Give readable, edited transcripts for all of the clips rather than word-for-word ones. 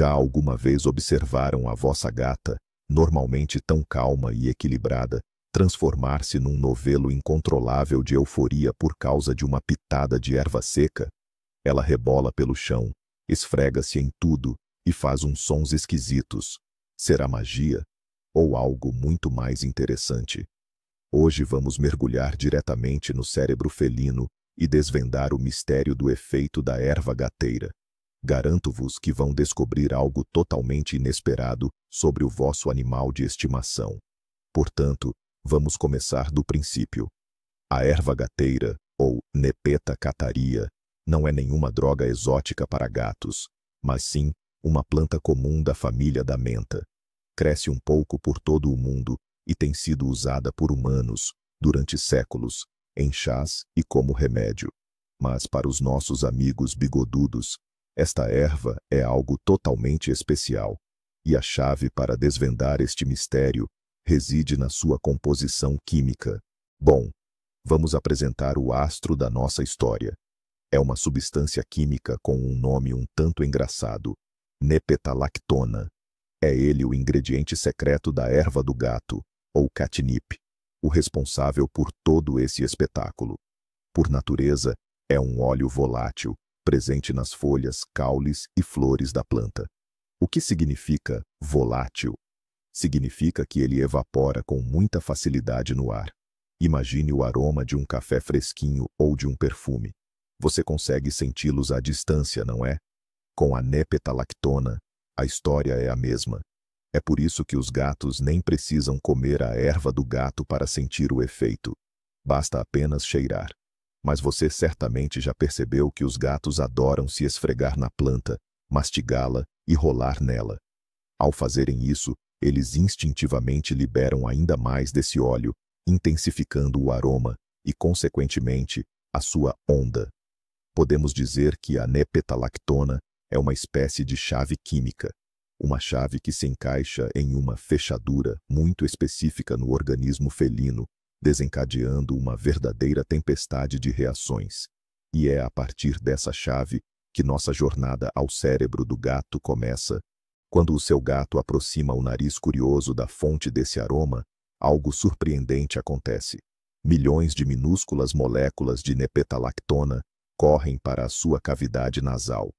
Já alguma vez observaram a vossa gata, normalmente tão calma e equilibrada, transformar-se num novelo incontrolável de euforia por causa de uma pitada de erva seca? Ela rebola pelo chão, esfrega-se em tudo e faz uns sons esquisitos. Será magia? Ou algo muito mais interessante? Hoje vamos mergulhar diretamente no cérebro felino e desvendar o mistério do efeito da erva gateira. Garanto-vos que vão descobrir algo totalmente inesperado sobre o vosso animal de estimação. Portanto, vamos começar do princípio. A erva gateira, ou Nepeta cataria, não é nenhuma droga exótica para gatos, mas sim uma planta comum da família da menta. Cresce um pouco por todo o mundo e tem sido usada por humanos, durante séculos, em chás e como remédio. Mas para os nossos amigos bigodudos, esta erva é algo totalmente especial, e a chave para desvendar este mistério reside na sua composição química. Bom, vamos apresentar o astro da nossa história. É uma substância química com um nome um tanto engraçado, nepetalactona. É ele o ingrediente secreto da erva do gato, ou catnip, o responsável por todo esse espetáculo. Por natureza, é um óleo volátil, presente nas folhas, caules e flores da planta. O que significa volátil? Significa que ele evapora com muita facilidade no ar. Imagine o aroma de um café fresquinho ou de um perfume. Você consegue senti-los à distância, não é? Com a nepetalactona, a história é a mesma. É por isso que os gatos nem precisam comer a erva do gato para sentir o efeito. Basta apenas cheirar. Mas você certamente já percebeu que os gatos adoram se esfregar na planta, mastigá-la e rolar nela. Ao fazerem isso, eles instintivamente liberam ainda mais desse óleo, intensificando o aroma e, consequentemente, a sua onda. Podemos dizer que a nepetalactona é uma espécie de chave química, uma chave que se encaixa em uma fechadura muito específica no organismo felino, desencadeando uma verdadeira tempestade de reações. E é a partir dessa chave que nossa jornada ao cérebro do gato começa. Quando o seu gato aproxima o nariz curioso da fonte desse aroma, algo surpreendente acontece. Milhões de minúsculas moléculas de nepetalactona correm para a sua cavidade nasal.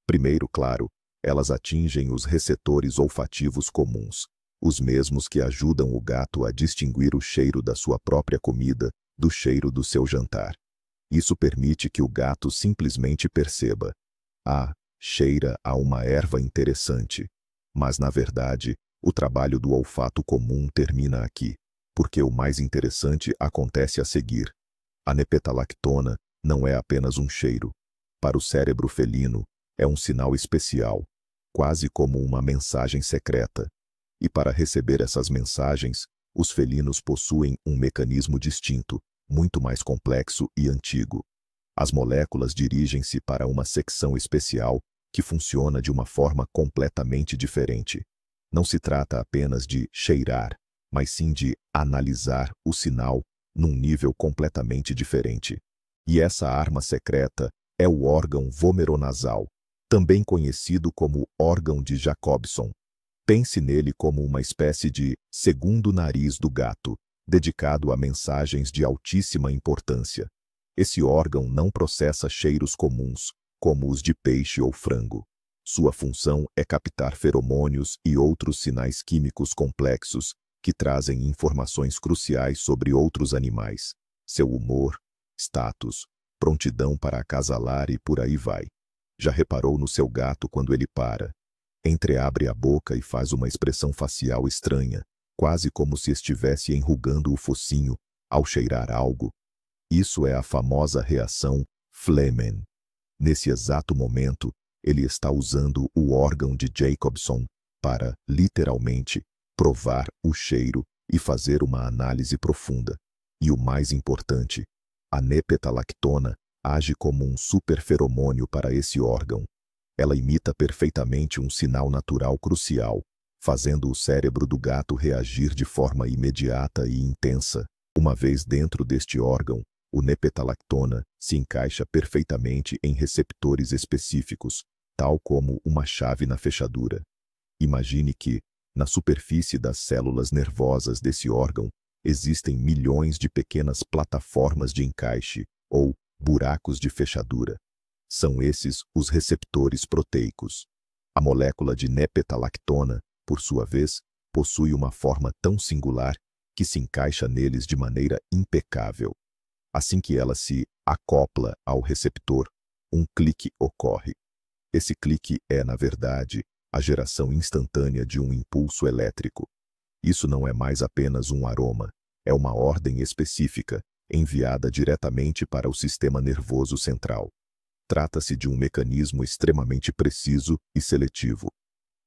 Primeiro, claro, elas atingem os receptores olfativos comuns, os mesmos que ajudam o gato a distinguir o cheiro da sua própria comida do cheiro do seu jantar. Isso permite que o gato simplesmente perceba: ah, cheira a uma erva interessante. Mas, na verdade, o trabalho do olfato comum termina aqui, porque o mais interessante acontece a seguir. A nepetalactona não é apenas um cheiro. Para o cérebro felino, é um sinal especial, quase como uma mensagem secreta. E para receber essas mensagens, os felinos possuem um mecanismo distinto, muito mais complexo e antigo. As moléculas dirigem-se para uma secção especial que funciona de uma forma completamente diferente. Não se trata apenas de cheirar, mas sim de analisar o sinal num nível completamente diferente. E essa arma secreta é o órgão vomeronasal, também conhecido como órgão de Jacobson. Pense nele como uma espécie de segundo nariz do gato, dedicado a mensagens de altíssima importância. Esse órgão não processa cheiros comuns, como os de peixe ou frango. Sua função é captar feromônios e outros sinais químicos complexos que trazem informações cruciais sobre outros animais, seu humor, status, prontidão para acasalar e por aí vai. Já reparou no seu gato quando ele para? Entreabre a boca e faz uma expressão facial estranha, quase como se estivesse enrugando o focinho ao cheirar algo. Isso é a famosa reação Flehmen. Nesse exato momento, ele está usando o órgão de Jacobson para, literalmente, provar o cheiro e fazer uma análise profunda. E o mais importante, a nepetalactona age como um superferomônio para esse órgão. Ela imita perfeitamente um sinal natural crucial, fazendo o cérebro do gato reagir de forma imediata e intensa. Uma vez dentro deste órgão, o nepetalactona se encaixa perfeitamente em receptores específicos, tal como uma chave na fechadura. Imagine que, na superfície das células nervosas desse órgão, existem milhões de pequenas plataformas de encaixe, ou buracos de fechadura. São esses os receptores proteicos. A molécula de nepetalactona, por sua vez, possui uma forma tão singular que se encaixa neles de maneira impecável. Assim que ela se acopla ao receptor, um clique ocorre. Esse clique é, na verdade, a geração instantânea de um impulso elétrico. Isso não é mais apenas um aroma, é uma ordem específica, enviada diretamente para o sistema nervoso central. Trata-se de um mecanismo extremamente preciso e seletivo.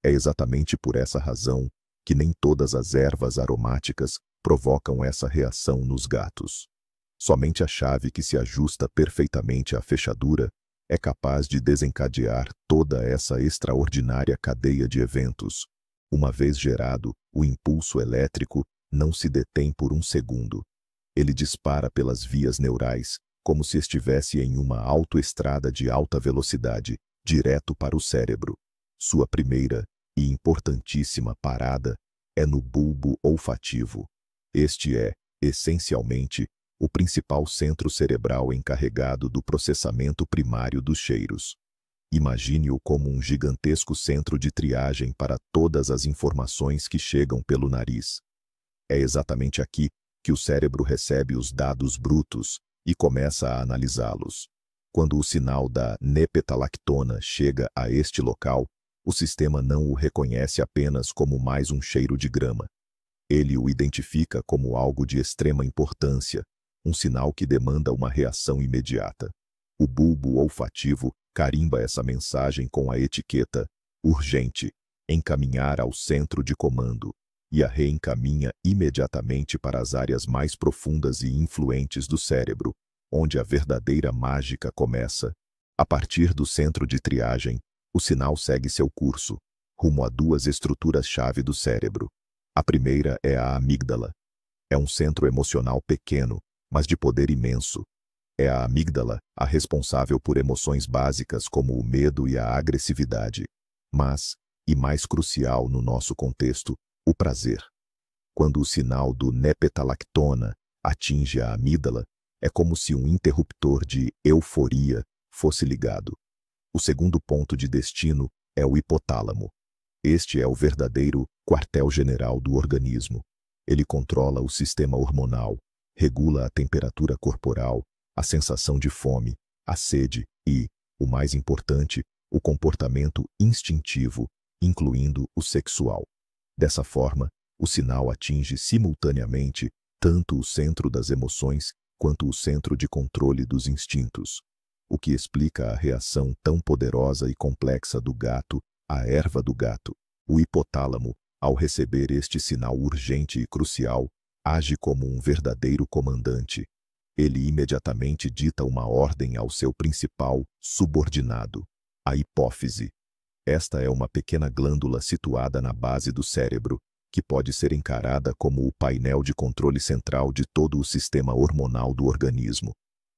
É exatamente por essa razão que nem todas as ervas aromáticas provocam essa reação nos gatos. Somente a chave que se ajusta perfeitamente à fechadura é capaz de desencadear toda essa extraordinária cadeia de eventos. Uma vez gerado, o impulso elétrico não se detém por um segundo. Ele dispara pelas vias neurais, como se estivesse em uma autoestrada de alta velocidade, direto para o cérebro. Sua primeira e importantíssima parada é no bulbo olfativo. Este é, essencialmente, o principal centro cerebral encarregado do processamento primário dos cheiros. Imagine-o como um gigantesco centro de triagem para todas as informações que chegam pelo nariz. É exatamente aqui que o cérebro recebe os dados brutos e começa a analisá-los. Quando o sinal da nepetalactona chega a este local, o sistema não o reconhece apenas como mais um cheiro de grama. Ele o identifica como algo de extrema importância, um sinal que demanda uma reação imediata. O bulbo olfativo carimba essa mensagem com a etiqueta urgente, encaminhar ao centro de comando, e a reencaminha imediatamente para as áreas mais profundas e influentes do cérebro, onde a verdadeira mágica começa. A partir do centro de triagem, o sinal segue seu curso, rumo a duas estruturas-chave do cérebro. A primeira é a amígdala. É um centro emocional pequeno, mas de poder imenso. É a amígdala a responsável por emoções básicas como o medo e a agressividade. Mas, e mais crucial no nosso contexto, o prazer. Quando o sinal do nepetalactona atinge a amígdala, é como se um interruptor de euforia fosse ligado. O segundo ponto de destino é o hipotálamo. Este é o verdadeiro quartel-general do organismo. Ele controla o sistema hormonal, regula a temperatura corporal, a sensação de fome, a sede e, o mais importante, o comportamento instintivo, incluindo o sexual. Dessa forma, o sinal atinge simultaneamente tanto o centro das emoções quanto o centro de controle dos instintos, o que explica a reação tão poderosa e complexa do gato à erva do gato. O hipotálamo, ao receber este sinal urgente e crucial, age como um verdadeiro comandante. Ele imediatamente dita uma ordem ao seu principal subordinado, a hipófise. Esta é uma pequena glândula situada na base do cérebro, que pode ser encarada como o painel de controle central de todo o sistema hormonal do organismo.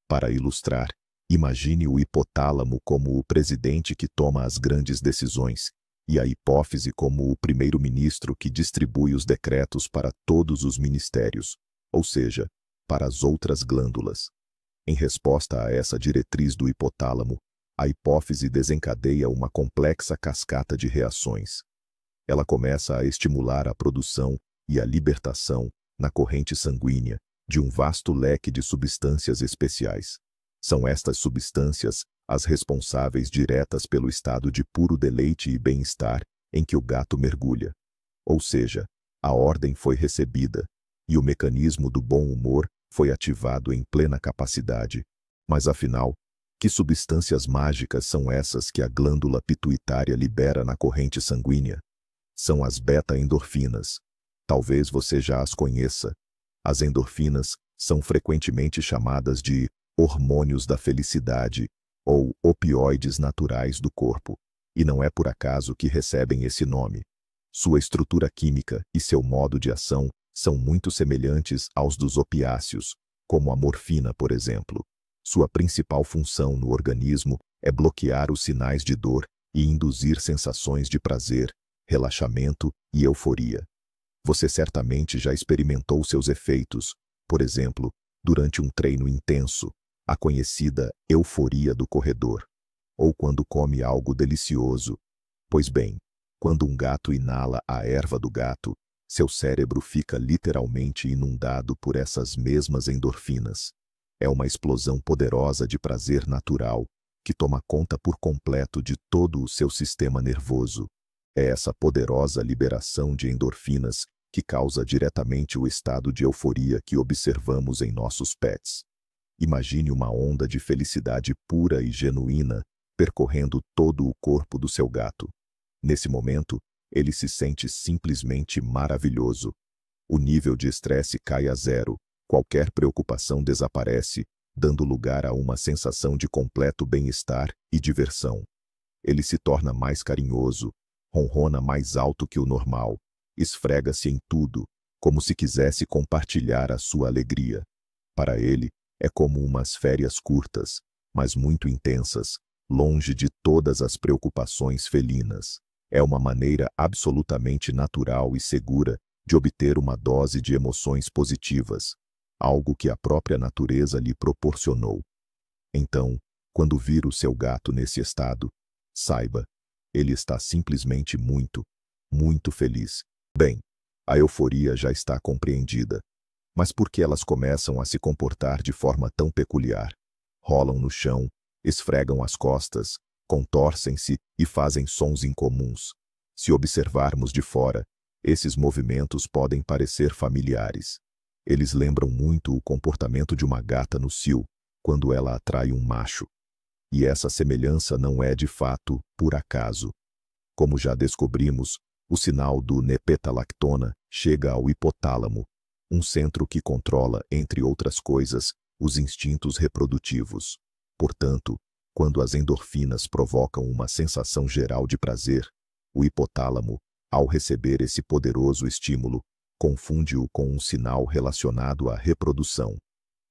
Para ilustrar, imagine o hipotálamo como o presidente que toma as grandes decisões, e a hipófise como o primeiro-ministro que distribui os decretos para todos os ministérios, ou seja, para as outras glândulas. Em resposta a essa diretriz do hipotálamo, a hipófise desencadeia uma complexa cascata de reações. Ela começa a estimular a produção e a libertação, na corrente sanguínea, de um vasto leque de substâncias especiais. São estas substâncias as responsáveis diretas pelo estado de puro deleite e bem-estar em que o gato mergulha. Ou seja, a ordem foi recebida, e o mecanismo do bom humor foi ativado em plena capacidade. Mas afinal, que substâncias mágicas são essas que a glândula pituitária libera na corrente sanguínea? São as beta-endorfinas. Talvez você já as conheça. As endorfinas são frequentemente chamadas de hormônios da felicidade ou opioides naturais do corpo, e não é por acaso que recebem esse nome. Sua estrutura química e seu modo de ação são muito semelhantes aos dos opiáceos, como a morfina, por exemplo. Sua principal função no organismo é bloquear os sinais de dor e induzir sensações de prazer, relaxamento e euforia. Você certamente já experimentou seus efeitos, por exemplo, durante um treino intenso, a conhecida euforia do corredor, ou quando come algo delicioso. Pois bem, quando um gato inala a erva do gato, seu cérebro fica literalmente inundado por essas mesmas endorfinas. É uma explosão poderosa de prazer natural que toma conta por completo de todo o seu sistema nervoso. É essa poderosa liberação de endorfinas que causa diretamente o estado de euforia que observamos em nossos pets. Imagine uma onda de felicidade pura e genuína percorrendo todo o corpo do seu gato. Nesse momento, ele se sente simplesmente maravilhoso. O nível de estresse cai a zero, qualquer preocupação desaparece, dando lugar a uma sensação de completo bem-estar e diversão. Ele se torna mais carinhoso, ronrona mais alto que o normal, esfrega-se em tudo, como se quisesse compartilhar a sua alegria. Para ele, é como umas férias curtas, mas muito intensas, longe de todas as preocupações felinas. É uma maneira absolutamente natural e segura de obter uma dose de emoções positivas, algo que a própria natureza lhe proporcionou. Então, quando vir o seu gato nesse estado, saiba, ele está simplesmente muito, muito feliz. Bem, a euforia já está compreendida. Mas por que elas começam a se comportar de forma tão peculiar? Rolam no chão, esfregam as costas, contorcem-se e fazem sons incomuns. Se observarmos de fora, esses movimentos podem parecer familiares. Eles lembram muito o comportamento de uma gata no cio, quando ela atrai um macho. E essa semelhança não é de fato por acaso. Como já descobrimos, o sinal do nepetalactona chega ao hipotálamo, um centro que controla, entre outras coisas, os instintos reprodutivos. Portanto, quando as endorfinas provocam uma sensação geral de prazer, o hipotálamo, ao receber esse poderoso estímulo, confunde-o com um sinal relacionado à reprodução.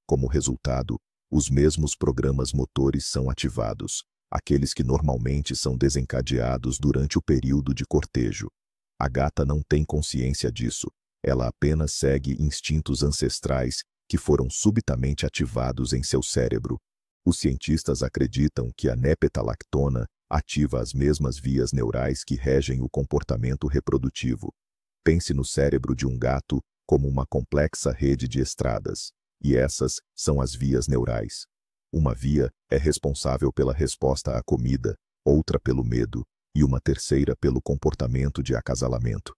Como resultado, os mesmos programas motores são ativados, aqueles que normalmente são desencadeados durante o período de cortejo. A gata não tem consciência disso, ela apenas segue instintos ancestrais que foram subitamente ativados em seu cérebro. Os cientistas acreditam que a nepetalactona ativa as mesmas vias neurais que regem o comportamento reprodutivo. Pense no cérebro de um gato como uma complexa rede de estradas, e essas são as vias neurais. Uma via é responsável pela resposta à comida, outra pelo medo, e uma terceira pelo comportamento de acasalamento.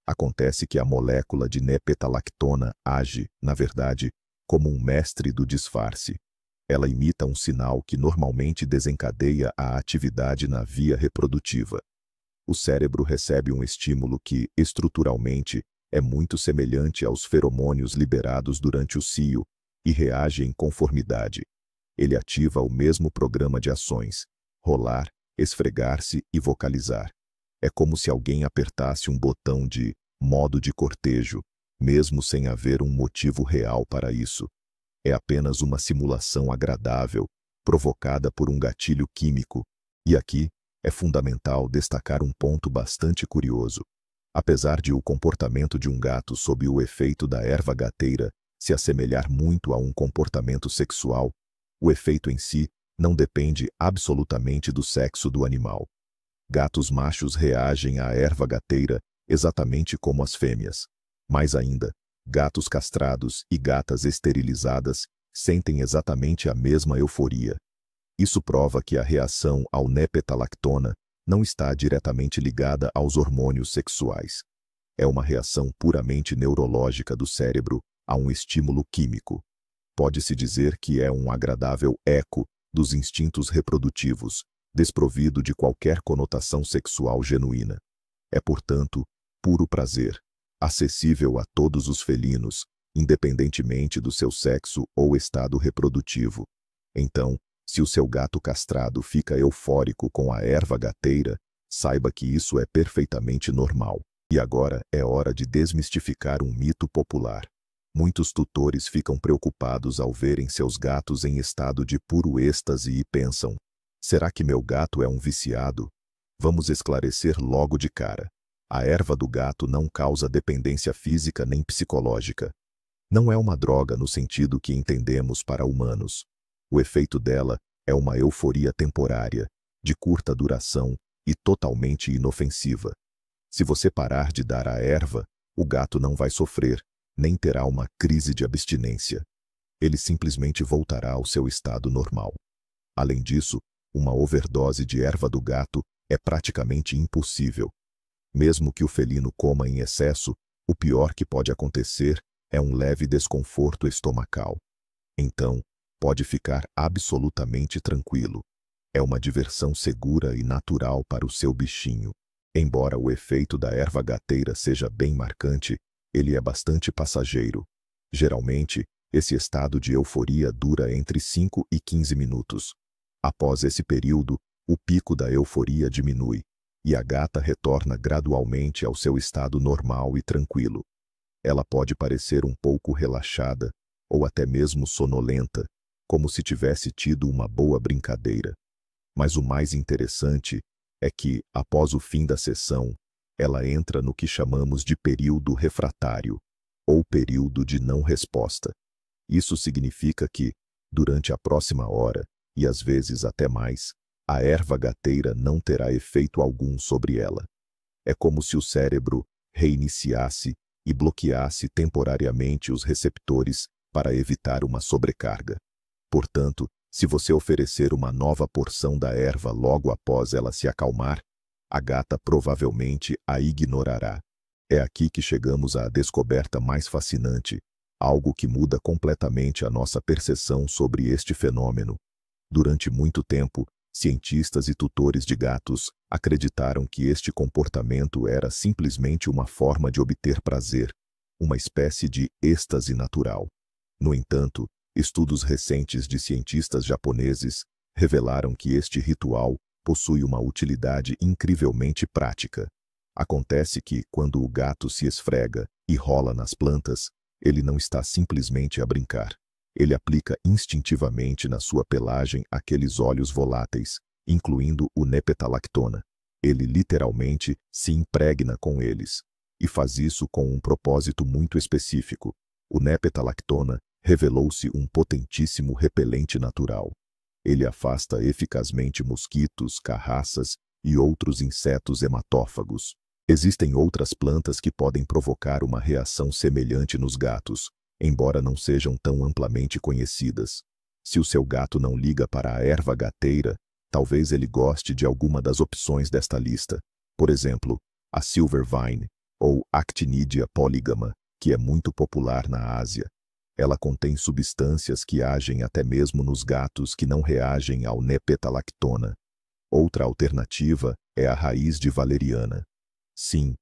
Acontece que a molécula de nepetalactona age, na verdade, como um mestre do disfarce. Ela imita um sinal que normalmente desencadeia a atividade na via reprodutiva. O cérebro recebe um estímulo que, estruturalmente, é muito semelhante aos feromônios liberados durante o cio e reage em conformidade. Ele ativa o mesmo programa de ações: rolar, esfregar-se e vocalizar. É como se alguém apertasse um botão de modo de cortejo, mesmo sem haver um motivo real para isso. É apenas uma simulação agradável, provocada por um gatilho químico. E aqui, é fundamental destacar um ponto bastante curioso. Apesar de o comportamento de um gato sob o efeito da erva gateira se assemelhar muito a um comportamento sexual, o efeito em si não depende absolutamente do sexo do animal. Gatos machos reagem à erva gateira exatamente como as fêmeas. Mais ainda, gatos castrados e gatas esterilizadas sentem exatamente a mesma euforia. Isso prova que a reação ao nepetalactona não está diretamente ligada aos hormônios sexuais. É uma reação puramente neurológica do cérebro a um estímulo químico. Pode-se dizer que é um agradável eco dos instintos reprodutivos, desprovido de qualquer conotação sexual genuína. É, portanto, puro prazer, acessível a todos os felinos, independentemente do seu sexo ou estado reprodutivo. Então, se o seu gato castrado fica eufórico com a erva gateira, saiba que isso é perfeitamente normal. E agora é hora de desmistificar um mito popular. Muitos tutores ficam preocupados ao verem seus gatos em estado de puro êxtase e pensam: será que meu gato é um viciado? Vamos esclarecer logo de cara. A erva do gato não causa dependência física nem psicológica. Não é uma droga no sentido que entendemos para humanos. O efeito dela é uma euforia temporária, de curta duração e totalmente inofensiva. Se você parar de dar a erva, o gato não vai sofrer, nem terá uma crise de abstinência. Ele simplesmente voltará ao seu estado normal. Além disso, uma overdose de erva do gato é praticamente impossível. Mesmo que o felino coma em excesso, o pior que pode acontecer é um leve desconforto estomacal. Então, pode ficar absolutamente tranquilo. É uma diversão segura e natural para o seu bichinho. Embora o efeito da erva gateira seja bem marcante, ele é bastante passageiro. Geralmente, esse estado de euforia dura entre 5 e 15 minutos. Após esse período, o pico da euforia diminui, e a gata retorna gradualmente ao seu estado normal e tranquilo. Ela pode parecer um pouco relaxada, ou até mesmo sonolenta, como se tivesse tido uma boa brincadeira. Mas o mais interessante é que, após o fim da sessão, ela entra no que chamamos de período refratário, ou período de não resposta. Isso significa que, durante a próxima hora, e às vezes até mais, a erva gateira não terá efeito algum sobre ela. É como se o cérebro reiniciasse e bloqueasse temporariamente os receptores para evitar uma sobrecarga. Portanto, se você oferecer uma nova porção da erva logo após ela se acalmar, a gata provavelmente a ignorará. É aqui que chegamos à descoberta mais fascinante, algo que muda completamente a nossa percepção sobre este fenômeno. Durante muito tempo, cientistas e tutores de gatos acreditaram que este comportamento era simplesmente uma forma de obter prazer, uma espécie de êxtase natural. No entanto, estudos recentes de cientistas japoneses revelaram que este ritual possui uma utilidade incrivelmente prática. Acontece que, quando o gato se esfrega e rola nas plantas, ele não está simplesmente a brincar. Ele aplica instintivamente na sua pelagem aqueles óleos voláteis, incluindo o nepetalactona. Ele literalmente se impregna com eles, e faz isso com um propósito muito específico. O nepetalactona revelou-se um potentíssimo repelente natural. Ele afasta eficazmente mosquitos, carraças e outros insetos hematófagos. Existem outras plantas que podem provocar uma reação semelhante nos gatos, embora não sejam tão amplamente conhecidas. Se o seu gato não liga para a erva gateira, talvez ele goste de alguma das opções desta lista. Por exemplo, a silvervine, ou Actinidia polygama, que é muito popular na Ásia. Ela contém substâncias que agem até mesmo nos gatos que não reagem ao nepetalactona. Outra alternativa é a raiz de valeriana. Sim,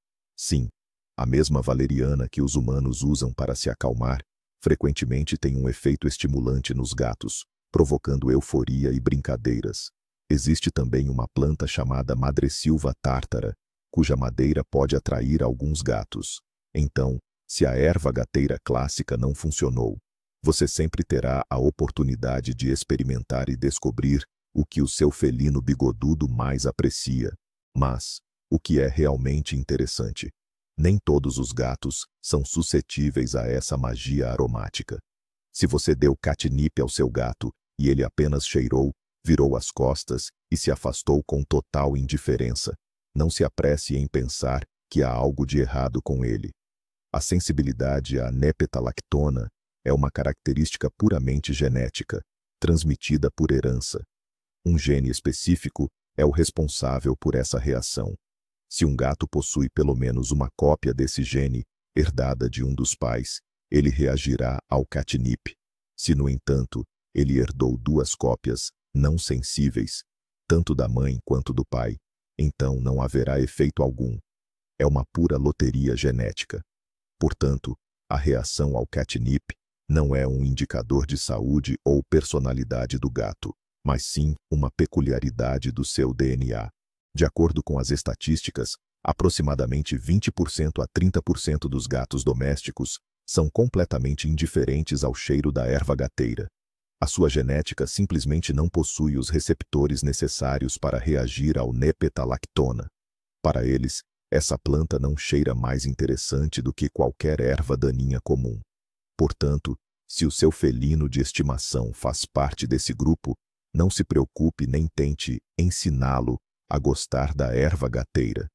a mesma valeriana que os humanos usam para se acalmar, frequentemente tem um efeito estimulante nos gatos, provocando euforia e brincadeiras. Existe também uma planta chamada madressilva tártara, cuja madeira pode atrair alguns gatos. Então, se a erva gateira clássica não funcionou, você sempre terá a oportunidade de experimentar e descobrir o que o seu felino bigodudo mais aprecia. Mas, o que é realmente interessante? Nem todos os gatos são suscetíveis a essa magia aromática. Se você deu catnip ao seu gato e ele apenas cheirou, virou as costas e se afastou com total indiferença, não se apresse em pensar que há algo de errado com ele. A sensibilidade à nepetalactona é uma característica puramente genética, transmitida por herança. Um gene específico é o responsável por essa reação. Se um gato possui pelo menos uma cópia desse gene, herdada de um dos pais, ele reagirá ao catnip. Se, no entanto, ele herdou duas cópias não sensíveis, tanto da mãe quanto do pai, então não haverá efeito algum. É uma pura loteria genética. Portanto, a reação ao catnip não é um indicador de saúde ou personalidade do gato, mas sim uma peculiaridade do seu DNA. De acordo com as estatísticas, aproximadamente 20% a 30% dos gatos domésticos são completamente indiferentes ao cheiro da erva gateira. A sua genética simplesmente não possui os receptores necessários para reagir ao nepetalactona. Para eles, essa planta não cheira mais interessante do que qualquer erva daninha comum. Portanto, se o seu felino de estimação faz parte desse grupo, não se preocupe nem tente ensiná-lo a gostar da erva gateira.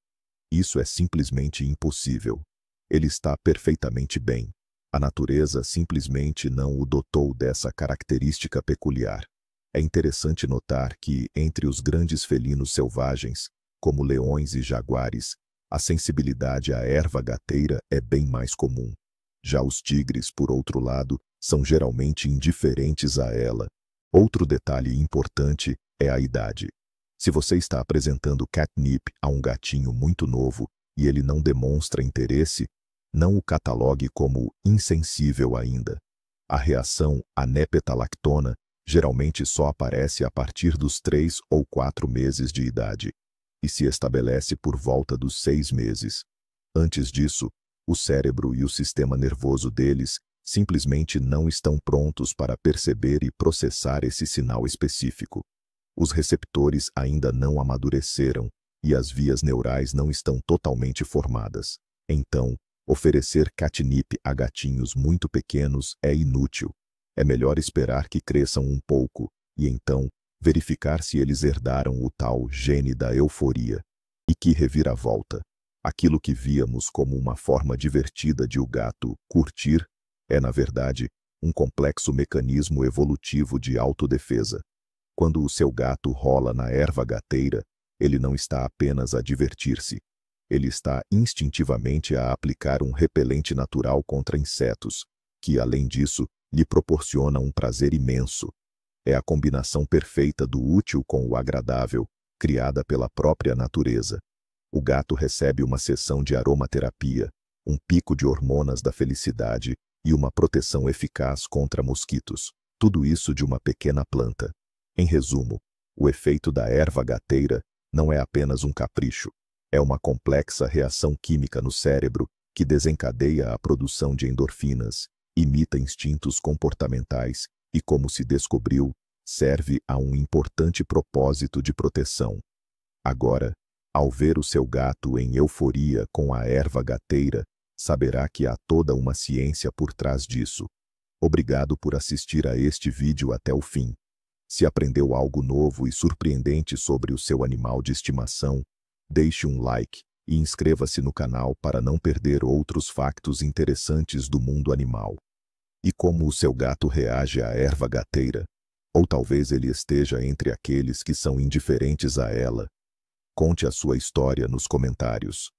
Isso é simplesmente impossível. Ele está perfeitamente bem. A natureza simplesmente não o dotou dessa característica peculiar. É interessante notar que, entre os grandes felinos selvagens, como leões e jaguares, a sensibilidade à erva gateira é bem mais comum. Já os tigres, por outro lado, são geralmente indiferentes a ela. Outro detalhe importante é a idade. Se você está apresentando catnip a um gatinho muito novo e ele não demonstra interesse, não o catalogue como insensível ainda. A reação à nepetalactona geralmente só aparece a partir dos 3 ou 4 meses de idade e se estabelece por volta dos 6 meses. Antes disso, o cérebro e o sistema nervoso deles simplesmente não estão prontos para perceber e processar esse sinal específico. Os receptores ainda não amadureceram e as vias neurais não estão totalmente formadas. Então, oferecer catnip a gatinhos muito pequenos é inútil. É melhor esperar que cresçam um pouco e então verificar se eles herdaram o tal gene da euforia. E que reviravolta! Aquilo que víamos como uma forma divertida de o gato curtir é, na verdade, um complexo mecanismo evolutivo de autodefesa. Quando o seu gato rola na erva gateira, ele não está apenas a divertir-se. Ele está instintivamente a aplicar um repelente natural contra insetos, que, além disso, lhe proporciona um prazer imenso. É a combinação perfeita do útil com o agradável, criada pela própria natureza. O gato recebe uma sessão de aromaterapia, um pico de hormonas da felicidade e uma proteção eficaz contra mosquitos. Tudo isso de uma pequena planta. Em resumo, o efeito da erva gateira não é apenas um capricho. É uma complexa reação química no cérebro que desencadeia a produção de endorfinas, imita instintos comportamentais e, como se descobriu, serve a um importante propósito de proteção. Agora, ao ver o seu gato em euforia com a erva gateira, saberá que há toda uma ciência por trás disso. Obrigado por assistir a este vídeo até o fim. Se aprendeu algo novo e surpreendente sobre o seu animal de estimação, deixe um like e inscreva-se no canal para não perder outros factos interessantes do mundo animal. E como o seu gato reage à erva gateira? Ou talvez ele esteja entre aqueles que são indiferentes a ela? Conte a sua história nos comentários.